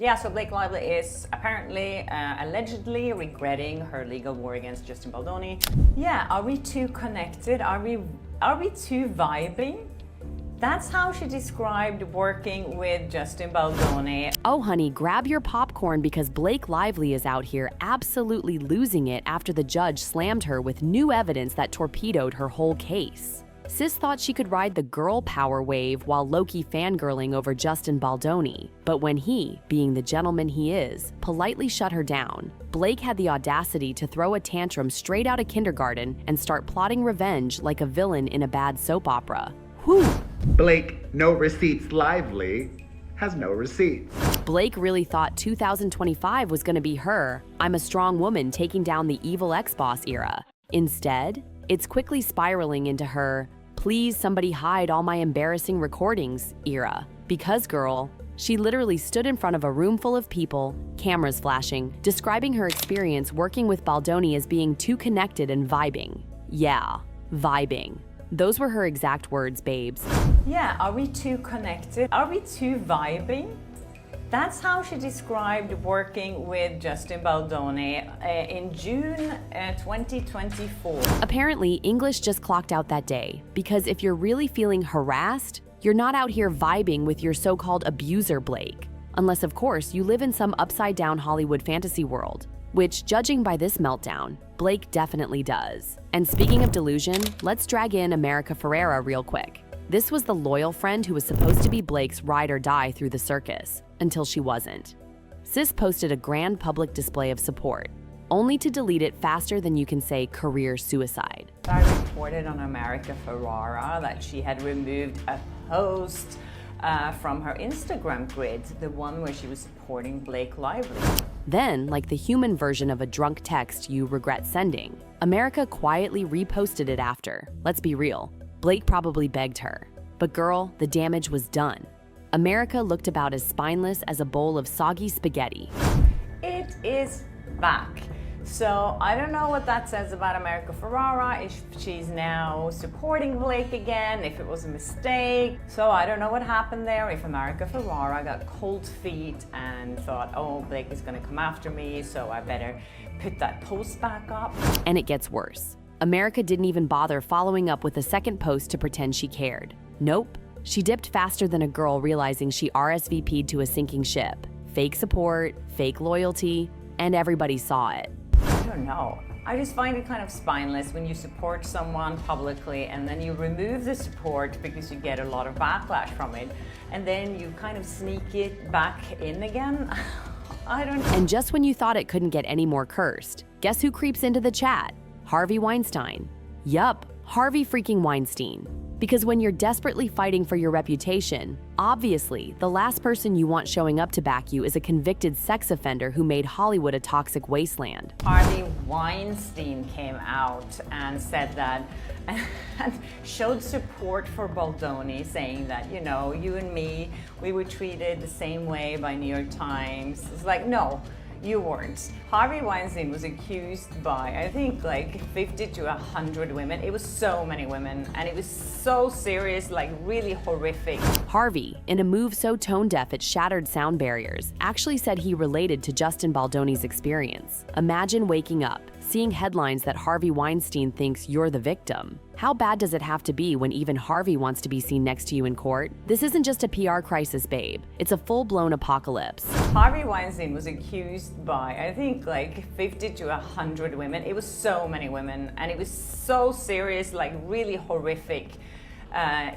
Yeah, so Blake Lively is apparently, allegedly regretting her legal war against Justin Baldoni. Yeah, are we too connected? Are we too vibing? That's how she described working with Justin Baldoni. Oh honey, grab your popcorn because Blake Lively is out here absolutely losing it after the judge slammed her with new evidence that torpedoed her whole case. Sis thought she could ride the girl power wave while low-key fangirling over Justin Baldoni, but when he, being the gentleman he is, politely shut her down, Blake had the audacity to throw a tantrum straight out of kindergarten and start plotting revenge like a villain in a bad soap opera. Whew! Blake, no receipts Lively, has no receipts. Blake really thought 2025 was gonna be her "I'm a strong woman taking down the evil ex-boss" era. Instead, it's quickly spiraling into her "please somebody hide all my embarrassing recordings" era. Because girl, she literally stood in front of a room full of people, cameras flashing, describing her experience working with Baldoni as being too connected and vibing. Yeah, vibing. Those were her exact words, babes. Yeah, are we too connected? Are we too vibing? That's how she described working with Justin Baldoni in June 2024. Apparently, English just clocked out that day, because if you're really feeling harassed, you're not out here vibing with your so-called abuser Blake. Unless, of course, you live in some upside-down Hollywood fantasy world, which, judging by this meltdown, Blake definitely does. And speaking of delusion, let's drag in America Ferrera real quick. This was the loyal friend who was supposed to be Blake's ride or die through the circus, until she wasn't. Sis posted a grand public display of support, only to delete it faster than you can say career suicide. I reported on America Ferrera that she had removed a post from her Instagram grid, the one where she was supporting Blake Lively. Then, like the human version of a drunk text you regret sending, America quietly reposted it after. Let's be real, Blake probably begged her. But girl, the damage was done. America looked about as spineless as a bowl of soggy spaghetti. It is back. So I don't know what that says about America Ferrera, if she's now supporting Blake again, if it was a mistake. So I don't know what happened there, if America Ferrera got cold feet and thought, oh, Blake is gonna come after me, so I better put that post back up. And it gets worse. America didn't even bother following up with a second post to pretend she cared. Nope. She dipped faster than a girl realizing she RSVP'd to a sinking ship. Fake support, fake loyalty, and everybody saw it. I don't know. I just find it kind of spineless when you support someone publicly and then you remove the support because you get a lot of backlash from it, and then you kind of sneak it back in again. I don't know. And just when you thought it couldn't get any more cursed, guess who creeps into the chat? Harvey Weinstein. Yup, Harvey freaking Weinstein. Because when you're desperately fighting for your reputation, obviously, the last person you want showing up to back you is a convicted sex offender who made Hollywood a toxic wasteland. Harvey Weinstein came out and said that, and showed support for Baldoni, saying that, you know, you and me, we were treated the same way by New York Times. It's like, no. You weren't. Harvey Weinstein was accused by, I think, like 50 to 100 women. It was so many women, and it was so serious, like really horrific. Harvey, in a move so tone-deaf it shattered sound barriers, actually said he related to Justin Baldoni's experience. Imagine waking up, seeing headlines that Harvey Weinstein thinks you're the victim. How bad does it have to be when even Harvey wants to be seen next to you in court? This isn't just a PR crisis, babe. It's a full-blown apocalypse. Harvey Weinstein was accused by, I think, like 50 to 100 women. It was so many women, and it was so serious, like really horrific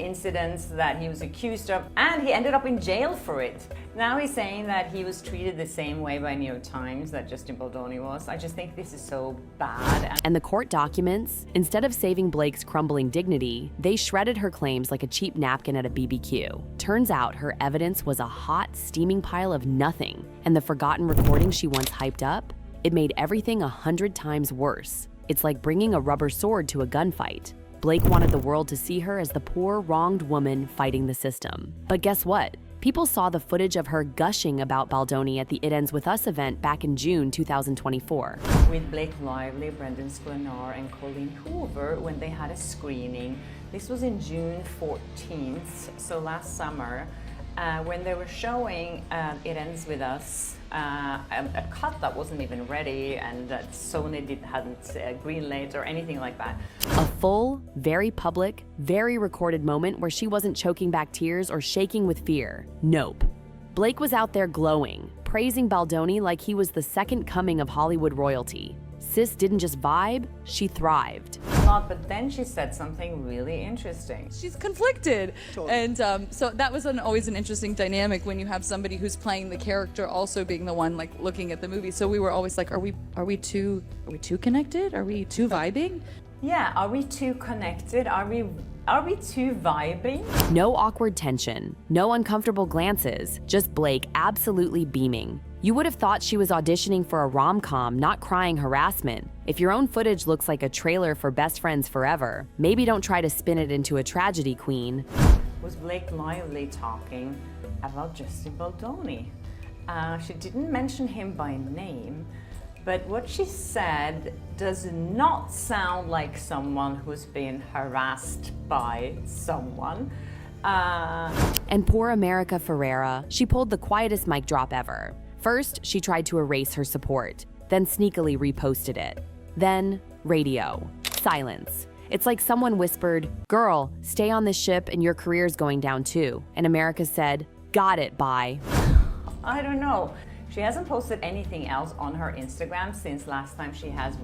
incidents that he was accused of, and he ended up in jail for it. Now he's saying that he was treated the same way by New York Times that Justin Baldoni was. I just think this is so bad. And the court documents, instead of saving Blake's crumbling dignity, they shredded her claims like a cheap napkin at a BBQ. Turns out her evidence was a hot, steaming pile of nothing, and the forgotten recording she once hyped up, it made everything 100 times worse. It's like bringing a rubber sword to a gunfight. Blake wanted the world to see her as the poor, wronged woman fighting the system. But guess what? People saw the footage of her gushing about Baldoni at the It Ends With Us event back in June 2024. With Blake Lively, Brendan Sklenar, and Colleen Hoover when they had a screening. This was in June 14th, so last summer. when they were showing It Ends With Us, a cut that wasn't even ready and that Sony hadn't greenlit or anything like that. A full, very public, very recorded moment where she wasn't choking back tears or shaking with fear. Nope. Blake was out there glowing, praising Baldoni like he was the second coming of Hollywood royalty. Sis didn't just vibe, she thrived. But then she said something really interesting. She's conflicted. And so that was always an interesting dynamic when you have somebody who's playing the character also being the one like looking at the movie. So we were always like, are we too connected? Are we too vibing? Yeah, are we too connected? Are we too vibing? No awkward tension, no uncomfortable glances, just Blake absolutely beaming. You would have thought she was auditioning for a rom-com, not crying harassment. If your own footage looks like a trailer for Best Friends Forever, maybe don't try to spin it into a tragedy queen. Was Blake lively talking about Justin Baldoni? She didn't mention him by name, but what she said does not sound like someone who's been harassed by someone. And poor America Ferrera, she pulled the quietest mic drop ever. First, she tried to erase her support, then sneakily reposted it. Then, radio. Silence. It's like someone whispered, "Girl, stay on this ship and your career's going down too." And America said, "Got it, bye." I don't know. She hasn't posted anything else on her Instagram since last time she had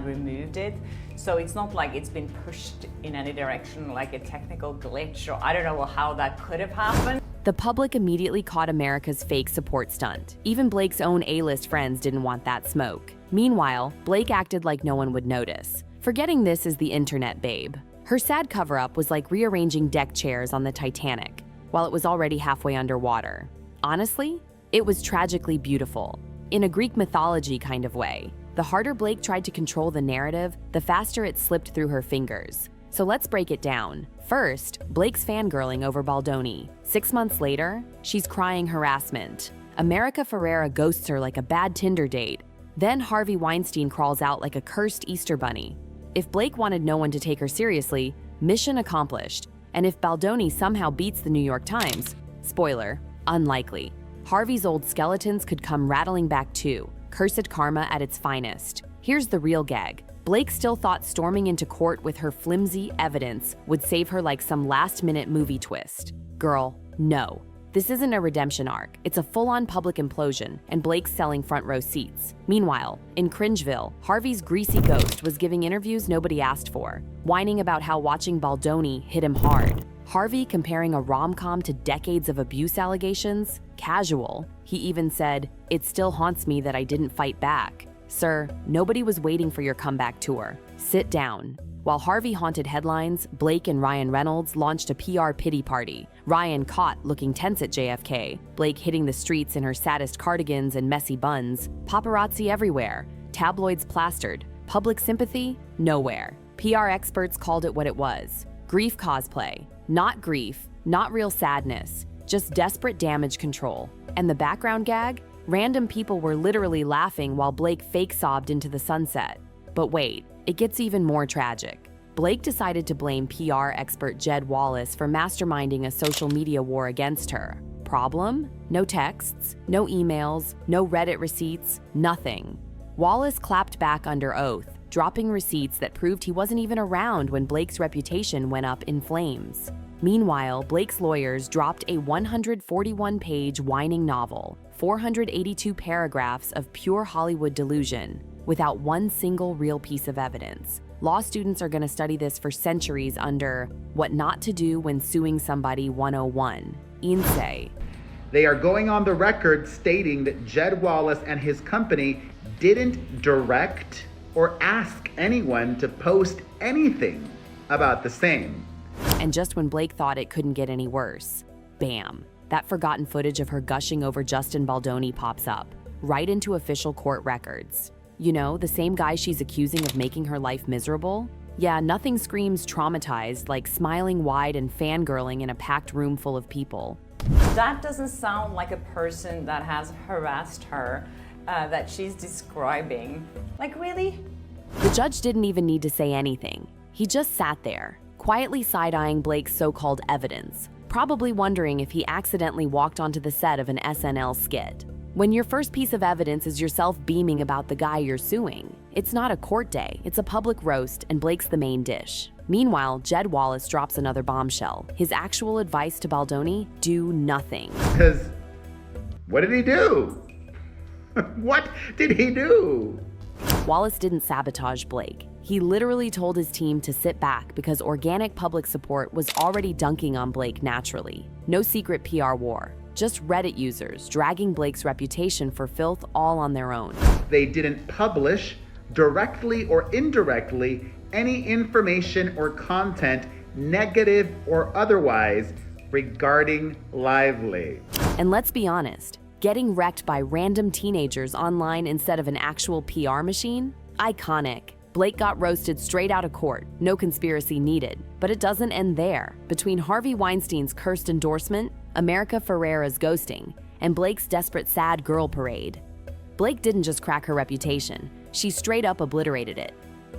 removed it. So it's not like it's been pushed in any direction, like a technical glitch, or I don't know how that could have happened. The public immediately caught America's fake support stunt. Even Blake's own A-list friends didn't want that smoke. Meanwhile, Blake acted like no one would notice, forgetting this is the internet babe. Her sad cover-up was like rearranging deck chairs on the Titanic, while it was already halfway underwater. Honestly, it was tragically beautiful, in a Greek mythology kind of way. The harder Blake tried to control the narrative, the faster it slipped through her fingers. So let's break it down. First, Blake's fangirling over Baldoni. 6 months later, she's crying harassment. America Ferrera ghosts her like a bad Tinder date. Then Harvey Weinstein crawls out like a cursed Easter bunny. If Blake wanted no one to take her seriously, mission accomplished. And if Baldoni somehow beats the New York Times, spoiler, unlikely. Harvey's old skeletons could come rattling back too. Cursed karma at its finest. Here's the real gag. Blake still thought storming into court with her flimsy evidence would save her like some last-minute movie twist. Girl, no. This isn't a redemption arc. It's a full-on public implosion, and Blake's selling front-row seats. Meanwhile, in Cringeville, Harvey's greasy ghost was giving interviews nobody asked for, whining about how watching Baldoni hit him hard. Harvey comparing a rom-com to decades of abuse allegations? Casual. He even said, "It still haunts me that I didn't fight back." Sir, nobody was waiting for your comeback tour. Sit down. While Harvey haunted headlines, Blake and Ryan Reynolds launched a PR pity party. Ryan caught looking tense at JFK, Blake hitting the streets in her saddest cardigans and messy buns, paparazzi everywhere, tabloids plastered, public sympathy? Nowhere. PR experts called it what it was. Grief cosplay. Not grief, not real sadness, just desperate damage control. And the background gag? Random people were literally laughing while Blake fake sobbed into the sunset. But wait, it gets even more tragic. Blake decided to blame PR expert Jed Wallace for masterminding a social media war against her. Problem? No texts, no emails, no Reddit receipts, nothing. Wallace clapped back under oath, dropping receipts that proved he wasn't even around when Blake's reputation went up in flames. Meanwhile, Blake's lawyers dropped a 141-page whining novel, 482 paragraphs of pure Hollywood delusion, without one single real piece of evidence. Law students are going to study this for centuries under What Not to Do When Suing Somebody 101. Inse. They are going on the record stating that Jed Wallace and his company didn't direct or ask anyone to post anything about the same. And just when Blake thought it couldn't get any worse, bam, that forgotten footage of her gushing over Justin Baldoni pops up, right into official court records. You know, the same guy she's accusing of making her life miserable? Yeah, nothing screams traumatized like smiling wide and fangirling in a packed room full of people. That doesn't sound like a person that has harassed her, that she's describing. Like, really? The judge didn't even need to say anything. He just sat there, quietly side-eyeing Blake's so-called evidence, probably wondering if he accidentally walked onto the set of an SNL skit. When your first piece of evidence is yourself beaming about the guy you're suing, it's not a court day, it's a public roast, and Blake's the main dish. Meanwhile, Jed Wallace drops another bombshell. His actual advice to Baldoni: do nothing. Because what did he do? What did he do? Wallace didn't sabotage Blake. He literally told his team to sit back because organic public support was already dunking on Blake naturally. No secret PR war. Just Reddit users dragging Blake's reputation for filth all on their own. They didn't publish, directly or indirectly, any information or content, negative or otherwise, regarding Lively. And let's be honest, getting wrecked by random teenagers online instead of an actual PR machine? Iconic. Blake got roasted straight out of court, no conspiracy needed. But it doesn't end there. Between Harvey Weinstein's cursed endorsement, America Ferrera's ghosting, and Blake's desperate sad girl parade, Blake didn't just crack her reputation, she straight up obliterated it.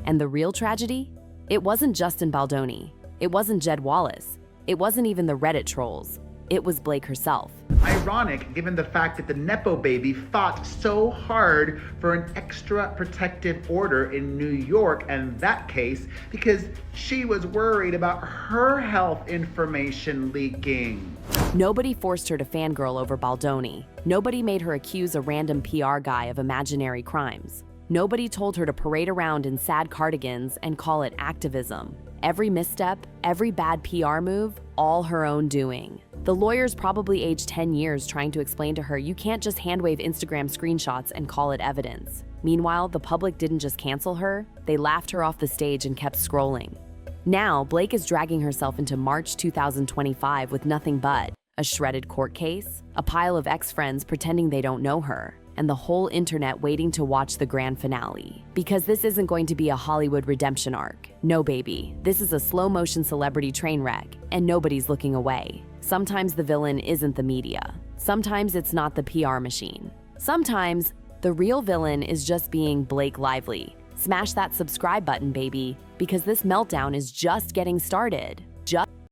And the real tragedy? It wasn't Justin Baldoni. It wasn't Jed Wallace. It wasn't even the Reddit trolls. It was Blake herself. Ironic, given the fact that the Nepo baby fought so hard for an extra protective order in New York and that case because she was worried about her health information leaking. Nobody forced her to fangirl over Baldoni. Nobody made her accuse a random PR guy of imaginary crimes. Nobody told her to parade around in sad cardigans and call it activism. Every misstep, every bad PR move, all her own doing. The lawyers probably aged 10 years trying to explain to her you can't just handwave Instagram screenshots and call it evidence. Meanwhile, the public didn't just cancel her, they laughed her off the stage and kept scrolling. Now, Blake is dragging herself into March 2025 with nothing but a shredded court case, a pile of ex-friends pretending they don't know her, and the whole internet waiting to watch the grand finale. Because this isn't going to be a Hollywood redemption arc. No, baby. This is a slow-motion celebrity train wreck, and nobody's looking away. Sometimes the villain isn't the media. Sometimes it's not the PR machine. Sometimes the real villain is just being Blake Lively. Smash that subscribe button, baby, because this meltdown is just getting started.